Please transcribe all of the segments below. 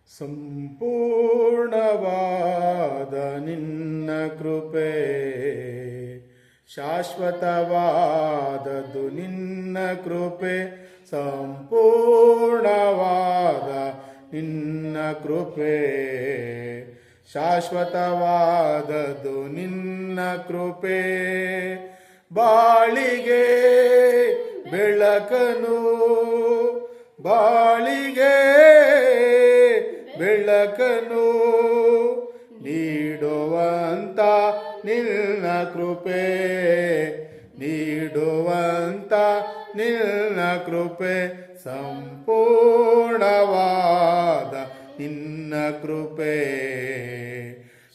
ಸಂಪೂರ್ಣವಾದ ನಿನ್ನ ಕೃಪೆ, ಶಾಶ್ವತವಾದದು ನಿನ್ನ ಕೃಪೆ, ಸಂಪೂರ್ಣವಾದ ನಿನ್ನ ಕೃಪೆ, ಶಾಶ್ವತವಾದದು ನಿನ್ನ ಕೃಪೆ. ಬಾಳಿಗೆ ಬೆಳಕನು, ಬಾಳಿಗೆ ಬೆಳಕನು ನೀಡುವಂತ ನಿನ್ನ ಕೃಪೆ, ನೀಡುವಂತ ನಿನ್ನ ಕೃಪೆ, ಸಂಪೂರ್ಣವಾದ ನಿನ್ನ ಕೃಪೆ,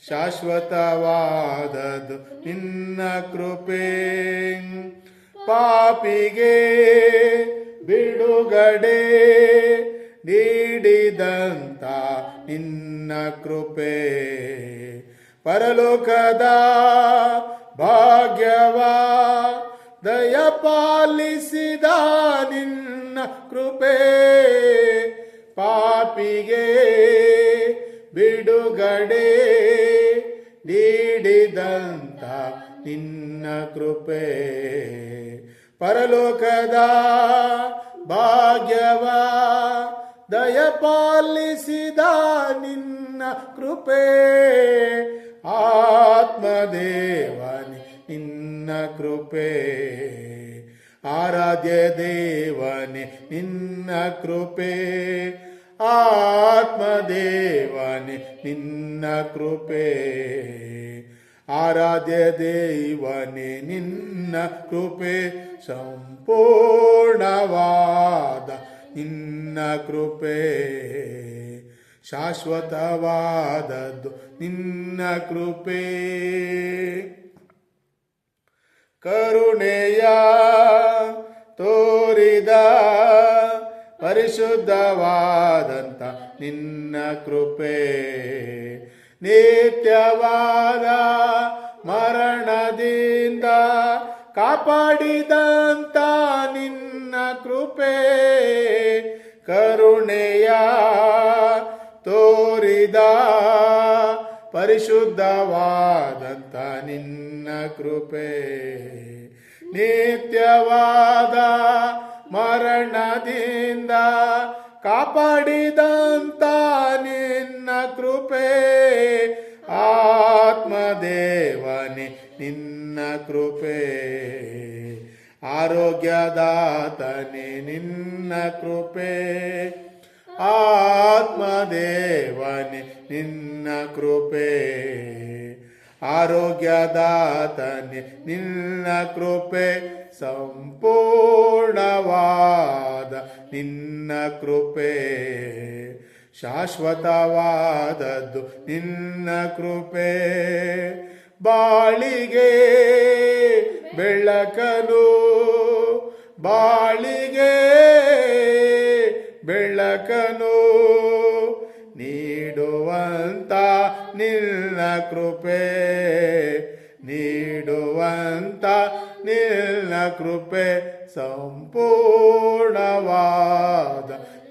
ಶಾಶ್ವತವಾದದು ನಿನ್ನ ಕೃಪೆ. ಪಾಪಿಗೆ ಬಿಡುಗಡೆ ನೀಡಿದಂತ ನಿನ್ನ ಕೃಪೆ, ಪರಲೋಕದ ಭಾಗ್ಯವ ದಯಪಾಲಿಸಿದ ನಿನ್ನ ಕೃಪೆ, ಪಾಪಿಗೆ ಬಿಡುಗಡೆ ನೀಡಿದಂತ ನಿನ್ನ ಕೃಪೆ, ಪರಲೋಕದ ಭಾಗ್ಯವ ದಯಪಾಲಿಸಿದ ನಿನ್ನ ಕೃಪೆ, ಆತ್ಮದೇವನೇ ನಿನ್ನ ಕೃಪೆ, ಆರಾಧ್ಯ ದೇವನೇ ನಿನ್ನ ಕೃಪೆ, ಆತ್ಮದೇವನೇ ನಿನ್ನ ಕೃಪೆ, ಆರಾಧ್ಯ ದೇವನೇ ನಿನ್ನ ಕೃಪೆ, ಸಂಪೂರ್ಣವಾದ ನಿನ್ನ ಕೃಪೆ, ಶಾಶ್ವತವಾದದ್ದು ನಿನ್ನ ಕೃಪೆ. ಕರುಣೆಯ ತೋರಿದ ಪರಿಶುದ್ಧವಾದಂತ ನಿನ್ನ ಕೃಪೆ, ನಿತ್ಯವಾದ ಮರಣದಿಂದ ಕಾಪಾಡಿದಂತ ನಿನ್ನ ಕೃಪೆ, ಕರುಣೆಯ ತೋರಿದ ಪರಿಶುದ್ಧವಾದಂತ ನಿನ್ನ ಕೃಪೆ, ನಿತ್ಯವಾದ ಮರಣದಿಂದ ಕಾಪಾಡಿದಂತ ನಿನ್ನ ಕೃಪೆ, ಆತ್ಮದೇವನೇ ನಿನ್ನ ಕೃಪೆ, ಆರೋಗ್ಯದಾತನೇ ನಿನ್ನ ಕೃಪೆ, ಆತ್ಮದೇವನೇ ನಿನ್ನ ಕೃಪೆ, ಆರೋಗ್ಯದಾತನೇ ನಿನ್ನ ಕೃಪೆ, ಸಂಪೂರ್ಣವಾದ ನಿನ್ನ ಕೃಪೆ, ಶಾಶ್ವತವಾದದ್ದು ನಿನ್ನ ಕೃಪೆ. ಬಾಳಿಗೆ ಬೆಳಕನು, ಬಾಳಿಗೆ ಬೆಳಕನು ನೀಡುವಂತ ನಿನ್ನ ಕೃಪೆ, ನೀಡುವಂತ ನಿನ್ನ ಕೃಪೆ, ಸಂಪೂರ್ಣವಾದ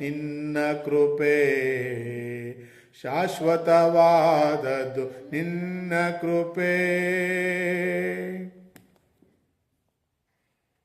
ನಿನ್ನ ಕೃಪೆ, ಶಾಶ್ವತವಾದದ್ದು ನಿನ್ನ ಕೃಪೆ.